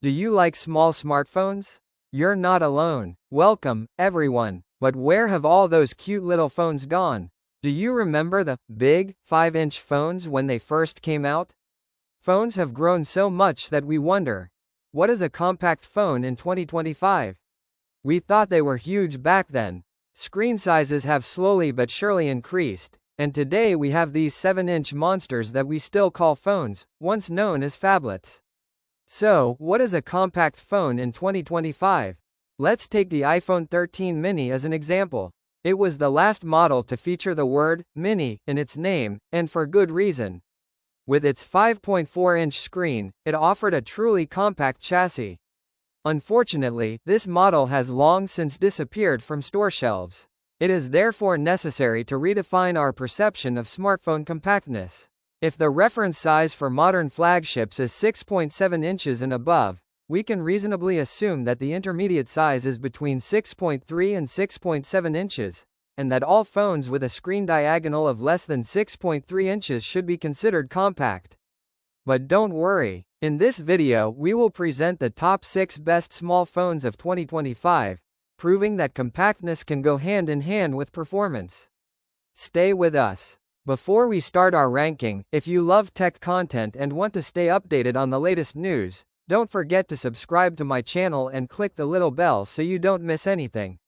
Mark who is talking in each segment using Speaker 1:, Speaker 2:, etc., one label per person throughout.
Speaker 1: Do you like small smartphones? You're not alone. Welcome, everyone. But where have all those cute little phones gone? Do you remember the big, 5-inch phones when they first came out? Phones have grown so much that we wonder, what is a compact phone in 2025? We thought they were huge back then. Screen sizes have slowly but surely increased, and today we have these 7-inch monsters that we still call phones, once known as phablets. So, what is a compact phone in 2025? Let's take the iPhone 13 mini as an example. It was the last model to feature the word mini in its name, and for good reason. With its 5.4-inch screen, it offered a truly compact chassis. Unfortunately, this model has long since disappeared from store shelves. It is therefore necessary to redefine our perception of smartphone compactness. If the reference size for modern flagships is 6.7 inches and above, we can reasonably assume that the intermediate size is between 6.3 and 6.7 inches, and that all phones with a screen diagonal of less than 6.3 inches should be considered compact. But don't worry, in this video we will present the top 6 best small phones of 2025, proving that compactness can go hand in hand with performance. Stay with us. Before we start our ranking, if you love tech content and want to stay updated on the latest news, don't forget to subscribe to my channel and click the little bell so you don't miss anything.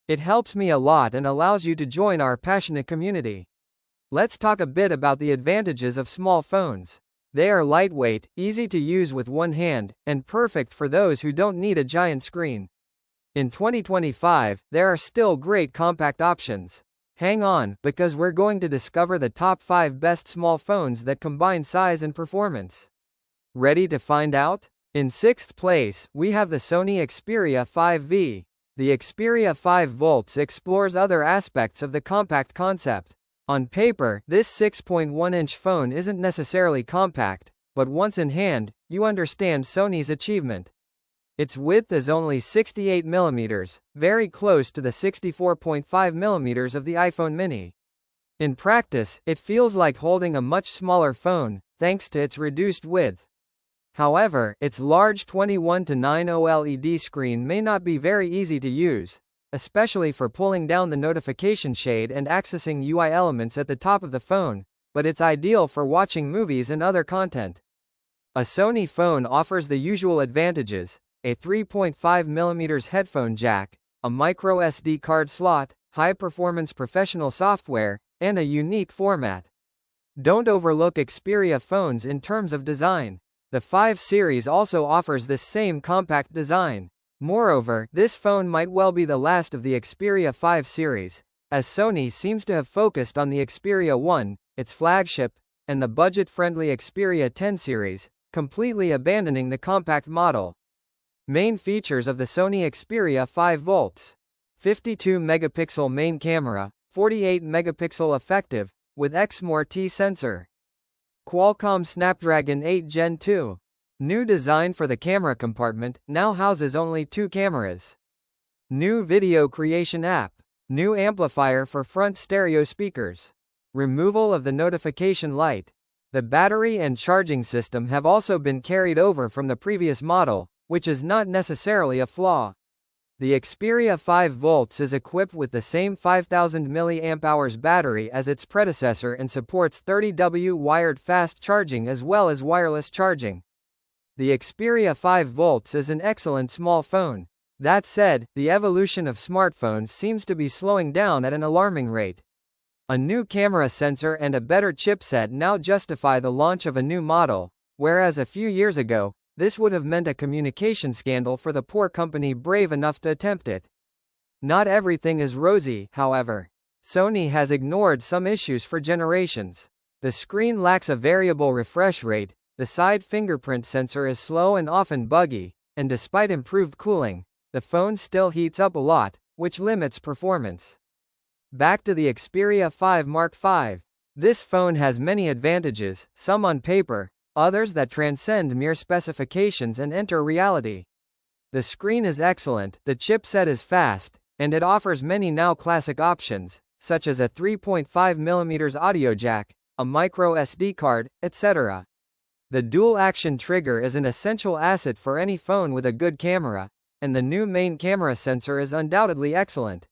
Speaker 1: It helps me a lot and allows you to join our passionate community. Let's talk a bit about the advantages of small phones. They are lightweight, easy to use with one hand, and perfect for those who don't need a giant screen. In 2025, there are still great compact options. Hang on, because we're going to discover the top 5 best small phones that combine size and performance. Ready to find out? In 6th place, we have the Sony Xperia 5V. The Xperia 5 Volts explores other aspects of the compact concept. On paper, this 6.1-inch phone isn't necessarily compact, but once in hand, you understand Sony's achievement. Its width is only 68 mm, very close to the 64.5 mm of the iPhone mini. In practice, it feels like holding a much smaller phone, thanks to its reduced width. However, its large 21:9 OLED screen may not be very easy to use, especially for pulling down the notification shade and accessing UI elements at the top of the phone, but it's ideal for watching movies and other content. A Sony phone offers the usual advantages: a 3.5mm headphone jack, a micro SD card slot, high-performance professional software, and a unique format. Don't overlook Xperia phones in terms of design. The 5 series also offers this same compact design. Moreover, this phone might well be the last of the Xperia 5 series, as Sony seems to have focused on the Xperia 1, its flagship, and the budget-friendly Xperia 10 series, completely abandoning the compact model. Main features of the Sony Xperia 5 Volts: 52-megapixel main camera, 48-megapixel effective, with XMOR-T sensor. Qualcomm Snapdragon 8 Gen 2. New design for the camera compartment, now houses only 2 cameras. New video creation app. New amplifier for front stereo speakers. Removal of the notification light. The battery and charging system have also been carried over from the previous model, which is not necessarily a flaw. The Xperia 5 Volts is equipped with the same 5000 mAh battery as its predecessor and supports 30W wired fast charging as well as wireless charging. The Xperia 5 Volts is an excellent small phone. That said, the evolution of smartphones seems to be slowing down at an alarming rate. A new camera sensor and a better chipset now justify the launch of a new model, whereas a few years ago, this would have meant a communication scandal for the poor company brave enough to attempt it. Not everything is rosy, however. Sony has ignored some issues for generations. The screen lacks a variable refresh rate, the side fingerprint sensor is slow and often buggy, and despite improved cooling, the phone still heats up a lot, which limits performance. Back to the Xperia 5 Mark V. This phone has many advantages, some on paper, others that transcend mere specifications and enter reality. The screen is excellent, the chipset is fast, and it offers many now classic options, such as a 3.5mm audio jack, a micro SD card, etc. The dual-action trigger is an essential asset for any phone with a good camera, and the new main camera sensor is undoubtedly excellent.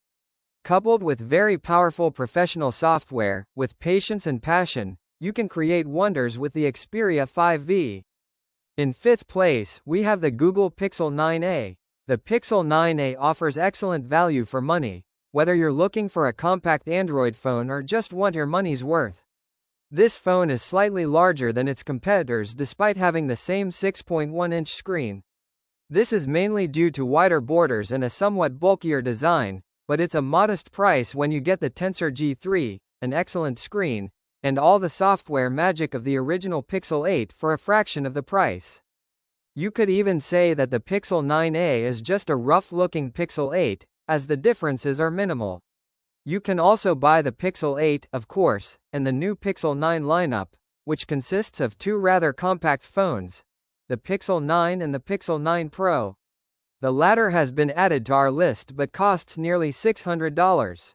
Speaker 1: Coupled with very powerful professional software, with patience and passion, you can create wonders with the Xperia 5V. In fifth place, we have the Google Pixel 9a. The Pixel 9a offers excellent value for money, whether you're looking for a compact Android phone or just want your money's worth. This phone is slightly larger than its competitors despite having the same 6.1-inch screen. This is mainly due to wider borders and a somewhat bulkier design, but it's a modest price when you get the Tensor G3, an excellent screen, and all the software magic of the original Pixel 8 for a fraction of the price. You could even say that the Pixel 9a is just a rough-looking Pixel 8, as the differences are minimal. You can also buy the Pixel 8, of course, and the new Pixel 9 lineup, which consists of two rather compact phones, the Pixel 9 and the Pixel 9 Pro. The latter has been added to our list but costs nearly $600.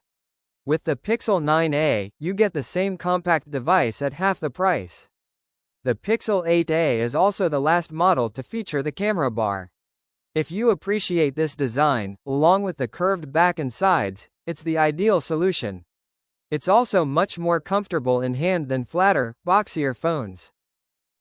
Speaker 1: With the Pixel 9a, you get the same compact device at half the price. The Pixel 8a is also the last model to feature the camera bar. If you appreciate this design, along with the curved back and sides, it's the ideal solution. It's also much more comfortable in hand than flatter, boxier phones.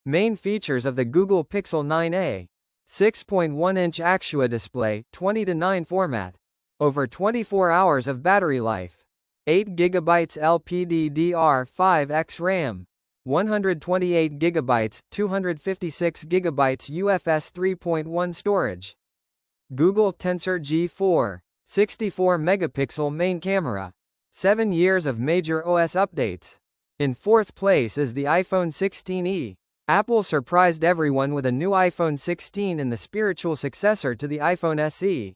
Speaker 1: Main features of the Google Pixel 9a: 6.1-inch Actua display, 20:9 format, over 24 hours of battery life, 8GB LPDDR5X RAM, 128GB, 256GB UFS 3.1 storage. Google Tensor G4, 64-megapixel main camera. 7 years of major OS updates. In fourth place is the iPhone 16e. Apple surprised everyone with a new iPhone 16 and the spiritual successor to the iPhone SE.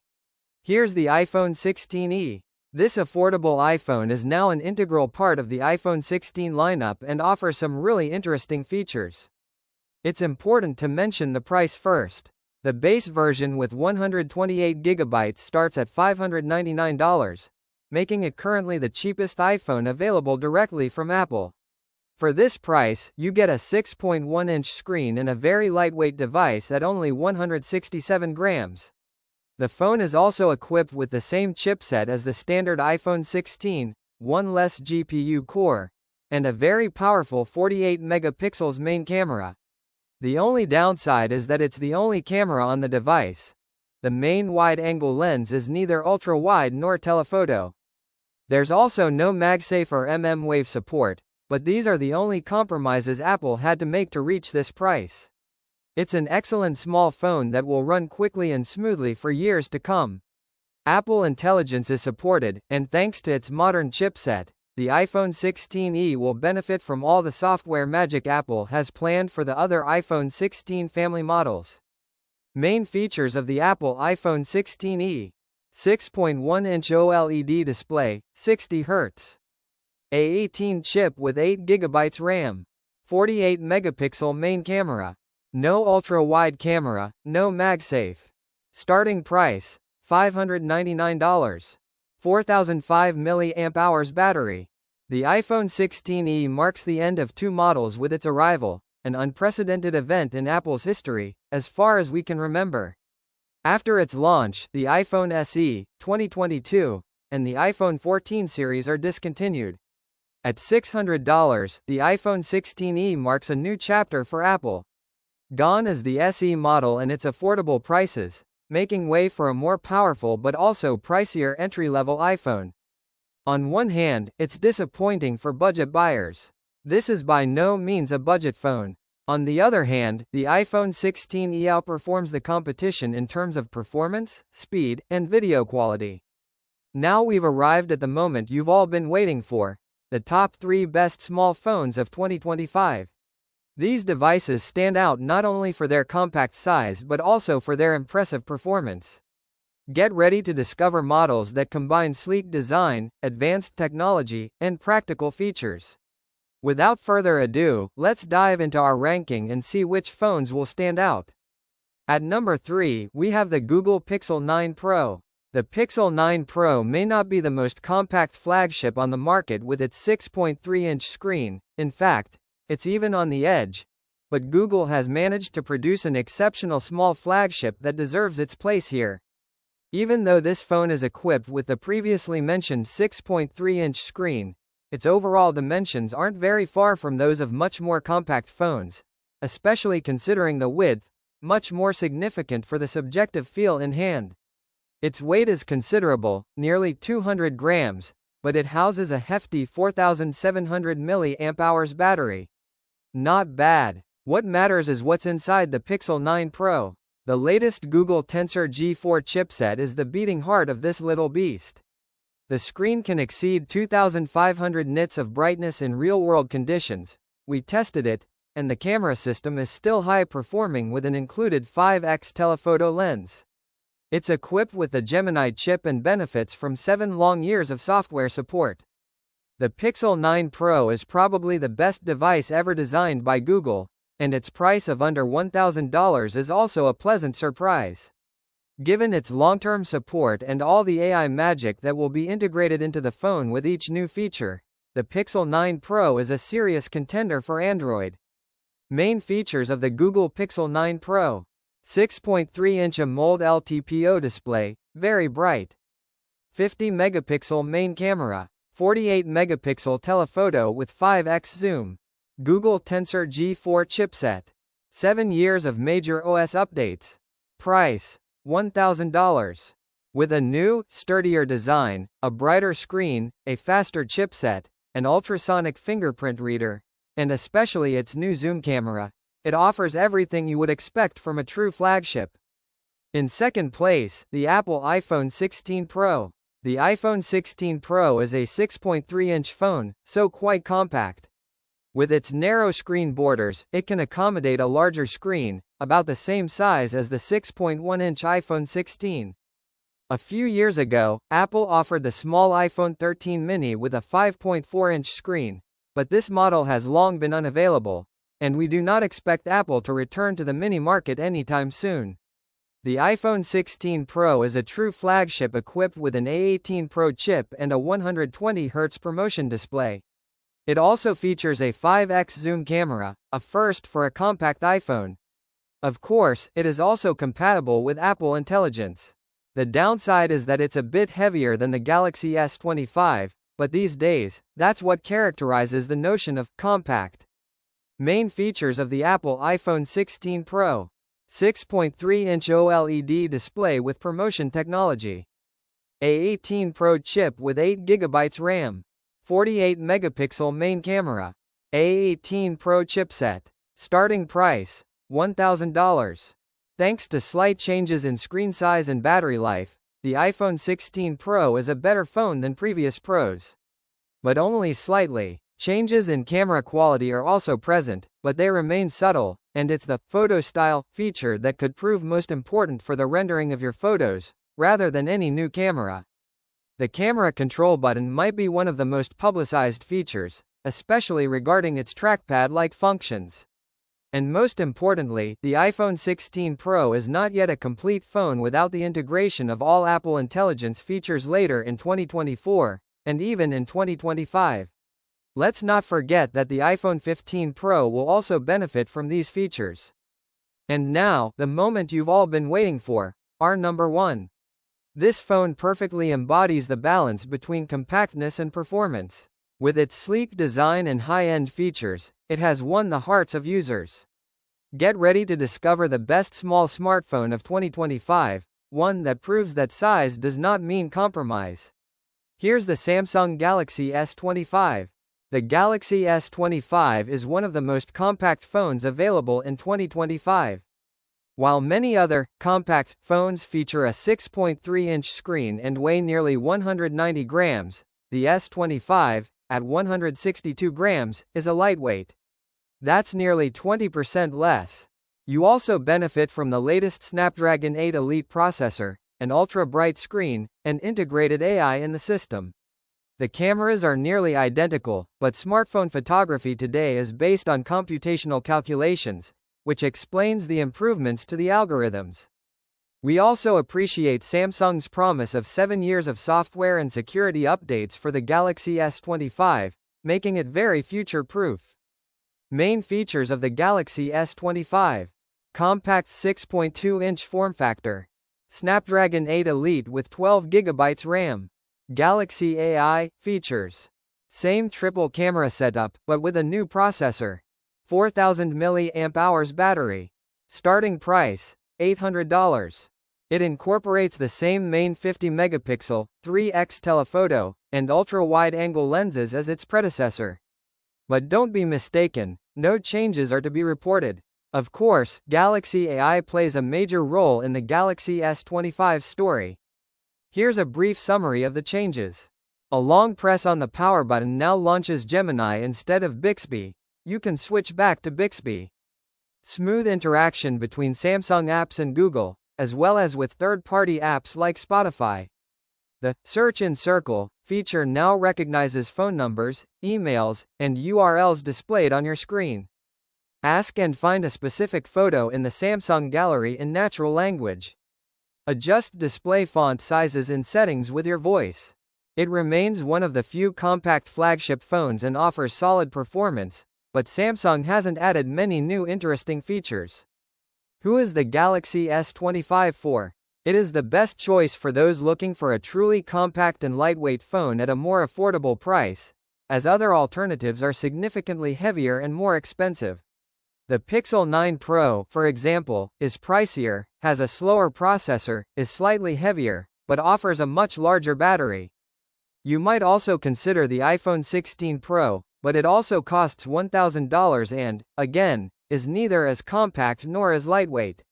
Speaker 1: Here's the iPhone 16e. This affordable iPhone is now an integral part of the iPhone 16 lineup and offers some really interesting features. It's important to mention the price first. The base version with 128GB starts at $599, making it currently the cheapest iPhone available directly from Apple. For this price, you get a 6.1-inch screen and a very lightweight device at only 167 grams. The phone is also equipped with the same chipset as the standard iPhone 16, one less GPU core, and a very powerful 48 megapixels main camera. The only downside is that it's the only camera on the device. The main wide-angle lens is neither ultra-wide nor telephoto. There's also no MagSafe or mmWave support, but these are the only compromises Apple had to make to reach this price. It's an excellent small phone that will run quickly and smoothly for years to come. Apple Intelligence is supported, and thanks to its modern chipset, the iPhone 16e will benefit from all the software magic Apple has planned for the other iPhone 16 family models. Main features of the Apple iPhone 16e: 6.1-inch OLED display, 60 Hz. A18 chip with 8GB RAM. 48 megapixel main camera. No ultra-wide camera, no MagSafe. Starting price, $599. 4005 mAh battery. The iPhone 16e marks the end of two models with its arrival, an unprecedented event in Apple's history, as far as we can remember. After its launch, the iPhone SE, 2022, and the iPhone 14 series are discontinued. At $600, the iPhone 16e marks a new chapter for Apple. Gone is the SE model and its affordable prices, making way for a more powerful but also pricier entry-level iPhone. On one hand, it's disappointing for budget buyers. This is by no means a budget phone. On the other hand, the iPhone 16e outperforms the competition in terms of performance, speed, and video quality. Now we've arrived at the moment you've all been waiting for, the top 3 best small phones of 2025. These devices stand out not only for their compact size but also for their impressive performance. Get ready to discover models that combine sleek design, advanced technology, and practical features. Without further ado, let's dive into our ranking and see which phones will stand out. At number 3, we have the Google Pixel 9 Pro. The Pixel 9 Pro may not be the most compact flagship on the market with its 6.3-inch screen. In fact, it's even on the edge. but Google has managed to produce an exceptional small flagship that deserves its place here. Even though this phone is equipped with the previously mentioned 6.3-inch screen, its overall dimensions aren't very far from those of much more compact phones, especially considering the width, much more significant for the subjective feel in hand. Its weight is considerable, nearly 200 grams, but it houses a hefty 4,700 mAh battery. Not bad. What matters is what's inside the Pixel 9 Pro. The latest Google Tensor G4 chipset is the beating heart of this little beast. The screen can exceed 2,500 nits of brightness in real-world conditions. We tested it, and the camera system is still high-performing with an included 5x telephoto lens. It's equipped with the Gemini chip and benefits from 7 long years of software support. The Pixel 9 Pro is probably the best device ever designed by Google, and its price of under $1,000 is also a pleasant surprise. Given its long-term support and all the AI magic that will be integrated into the phone with each new feature, the Pixel 9 Pro is a serious contender for Android. Main features of the Google Pixel 9 Pro: 6.3-inch AMOLED LTPO display, very bright. 50-megapixel main camera, 48-megapixel telephoto with 5x zoom. Google Tensor G4 chipset. 7 years of major OS updates. Price: $1,000. With a new, sturdier design, a brighter screen, a faster chipset, an ultrasonic fingerprint reader, and especially its new zoom camera, it offers everything you would expect from a true flagship. In second place, the Apple iPhone 16 Pro. The iPhone 16 Pro is a 6.3-inch phone, so quite compact. With its narrow screen borders, it can accommodate a larger screen, about the same size as the 6.1-inch iPhone 16. A few years ago, Apple offered the small iPhone 13 mini with a 5.4-inch screen, but this model has long been unavailable, and we do not expect Apple to return to the mini market anytime soon. The iPhone 16 Pro is a true flagship equipped with an A18 Pro chip and a 120Hz promotion display. It also features a 5x zoom camera, a first for a compact iPhone. Of course, it is also compatible with Apple Intelligence. The downside is that it's a bit heavier than the Galaxy S25, but these days, that's what characterizes the notion of compact. Main features of the Apple iPhone 16 Pro: 6.3-inch OLED display with promotion technology. A18 Pro chip with 8GB RAM. 48-megapixel main camera. A18 Pro chipset. Starting price: $1,000. Thanks to slight changes in screen size and battery life, the iPhone 16 Pro is a better phone than previous Pros. But only slightly. Changes in camera quality are also present, but they remain subtle, and it's the photo style feature that could prove most important for the rendering of your photos, rather than any new camera. The camera control button might be one of the most publicized features, especially regarding its trackpad-like functions. And most importantly, the iPhone 16 Pro is not yet a complete phone without the integration of all Apple Intelligence features later in 2024, and even in 2025. Let's not forget that the iPhone 15 Pro will also benefit from these features. And now, the moment you've all been waiting for, our number 1. This phone perfectly embodies the balance between compactness and performance. With its sleek design and high-end features, it has won the hearts of users. Get ready to discover the best small smartphone of 2025, one that proves that size does not mean compromise. Here's the Samsung Galaxy S25. The Galaxy S25 is one of the most compact phones available in 2025. While many other compact phones feature a 6.3-inch screen and weigh nearly 190 grams, the S25, at 162 grams, is a lightweight. That's nearly 20% less. You also benefit from the latest Snapdragon 8 Elite processor, an ultra-bright screen, and integrated AI in the system. The cameras are nearly identical, but smartphone photography today is based on computational calculations, which explains the improvements to the algorithms. We also appreciate Samsung's promise of 7 years of software and security updates for the Galaxy S25, making it very future-proof. Main features of the Galaxy S25. Compact 6.2-inch form factor. Snapdragon 8 Elite with 12 GB RAM. Galaxy AI features. Same triple camera setup, but with a new processor. 4000 mAh battery. Starting price, $800. It incorporates the same main 50-megapixel, 3x telephoto, and ultra-wide-angle lenses as its predecessor. But don't be mistaken, no changes are to be reported. Of course, Galaxy AI plays a major role in the Galaxy S25 story. Here's a brief summary of the changes. A long press on the power button now launches Gemini instead of Bixby. You can switch back to Bixby. Smooth interaction between Samsung apps and Google, as well as with third-party apps like Spotify. The Search in Circle feature now recognizes phone numbers, emails, and URLs displayed on your screen. Ask and find a specific photo in the Samsung Gallery in natural language. Adjust display font sizes in settings with your voice. It remains one of the few compact flagship phones and offers solid performance, but Samsung hasn't added many new interesting features. Who is the Galaxy S25 for? It is the best choice for those looking for a truly compact and lightweight phone at a more affordable price, as other alternatives are significantly heavier and more expensive. The Pixel 9 Pro, for example, is pricier, has a slower processor, is slightly heavier, but offers a much larger battery. You might also consider the iPhone 16 Pro, but it also costs $1,000 and, again, is neither as compact nor as lightweight.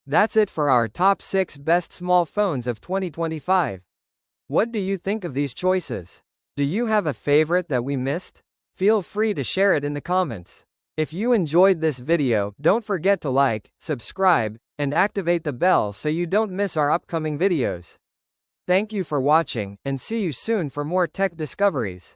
Speaker 1: That's it for our top 6 best small phones of 2025. What do you think of these choices? Do you have a favorite that we missed? Feel free to share it in the comments. If you enjoyed this video, don't forget to like, subscribe, and activate the bell so you don't miss our upcoming videos. Thank you for watching, and see you soon for more tech discoveries.